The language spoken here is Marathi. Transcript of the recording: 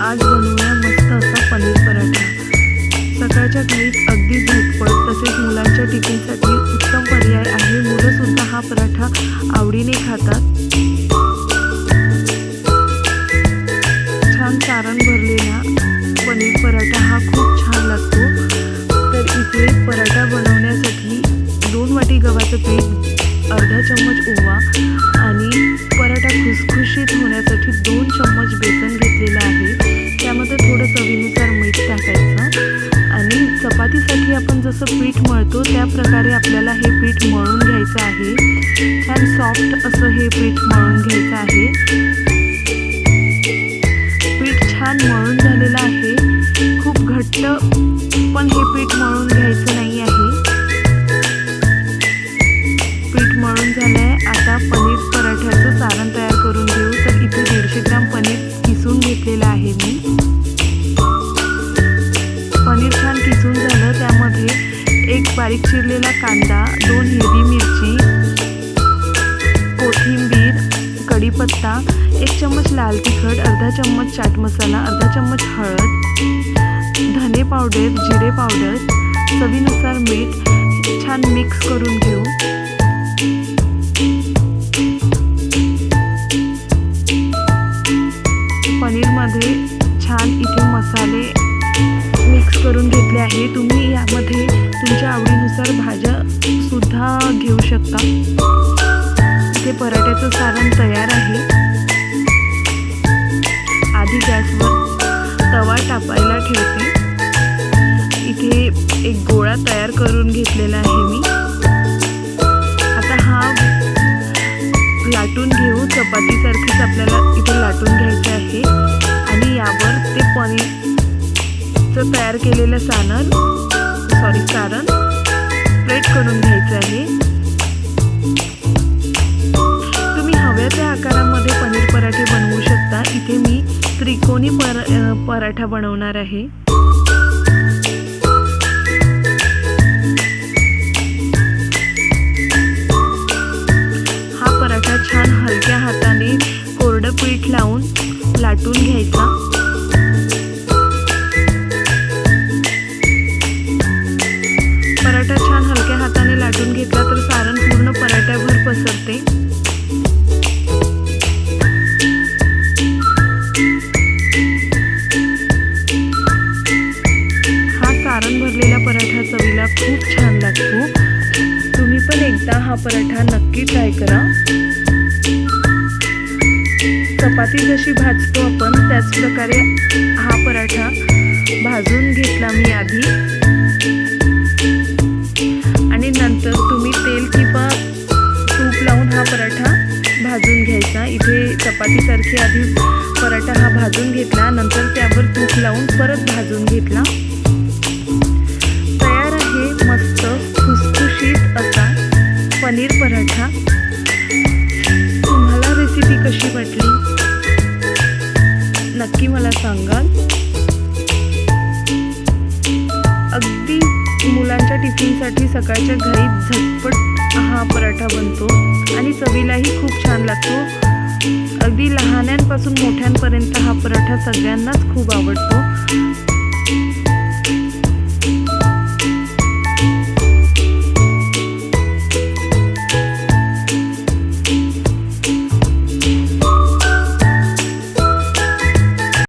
आज बनवूया मस्त असा पनीर पराठा। सकाळच्या घाईत अगदी झटपट तसेच मुलांच्या टिफिनसाठी उत्तम पर्याय आहे। मुलं सुद्धा हा पराठा आवडीने खातात। छान सारण भरलेला पनीर पराठा हा खूप छान लागतो। तर इथे पराठा बनवण्यासाठी 2 वाटी गव्हाचं पीठ, अर्धा चम्मच ओवा आणि पराठा खुसखुशीत होण्यासाठी 2 चम्मच बेसन घेतलेलं आहे। त्यामध्ये थोडं चवीनुसार मीठ टाकायचं आणि चपातीसाठी आपण जसं पीठ मळतो त्या प्रकारे आपल्याला हे पीठ मळून घ्यायचं आहे। छान सॉफ्ट असं हे पीठ मळून घ्यायचं आहे। पीठ छान मळून झालेलं आहे। खूप घट्ट पण हे पीठ मळून घ्यायचं नाही आहे। पीठ मळून झालंय। आता पनीर पराठ्याचं सारण तयार करून घेऊ। तर इथे 150 ग्राम पनीर किसून घेतलेलं आहे मी। पनीर छान किसून झालं। त्यामध्ये 1 बारीक चिरलेला कांदा, 2 हिरवी मिरची, कोथिंबीर, कढीपत्ता, 1 चम्मच लाल तिखट, अर्धा चम्मच चाट मसाला, अर्धा चम्मच हळद, धने पावडर, जिरे पावडर, चवीनुसार मीठ छान मिक्स करून घेऊ। पनीरमध्ये छान इथे मसाले मिक्स करून घेतले आहे। तुम्ही यामध्ये तुमच्या आवडीनुसार भाज्या सुद्धा घेऊ शकता। इथे पराठ्याचं सारण तयार आहे। आधी गॅसवर तवा तापायला ठेवते। इथे एक गोळा तयार करून घेतलेला आहे मी। आता हा लाटून घेऊ। चपातीसारखीच आपल्याला इथे लाटून घ्यायचं आहे आणि यावर ते पनीरचं तयार केलेलं सारण स्प्रेड करून घ्यायचं आहे। तुम्ही हव्या त्या आकारामध्ये पनीर पराठे बनवू शकता। इथे मी त्रिकोणी पराठा बनवणार आहे। हा पराठा छान हलक्या हाताने कोरडं पीठ लावून लाटून घ्यायचा। पराठा छान हलक्या हाताने लाटून घेतला तर सारण पूर्ण पराठ्याभर पसरते। हा सारण भरलेला पराठा चवीला खूप छान लागतो। तुम्ही पण एकदा हा पराठा नक्की ट्राय करा। चपाती जशी भाजतो आपण त्याच प्रकारे हा पराठा भाजून घेतला मी आधी आणि नंतर तुम्ही तेल किंवा तूप लावून हा पराठा भाजून घ्यायचा। इथे चपातीसारखी आधी पराठा हा भाजून घेतला, नंतर त्यावर तूप लावून परत भाजून घेतला। तयार आहे मस्त खुसखुशीत असा पनीर पराठा। तुम्हाला रेसिपी कशी वाटली नक्की मला सांगाल। अगदी मुलांच्या टिफिनसाठी सकाळच्या घाईत झटपट हा पराठा बनतो आणि चवीलाही खूप छान लागतो। अगदी लहानांपासून मोठ्यांपर्यंत हा पराठा सगळ्यांनाच खूप आवडतो।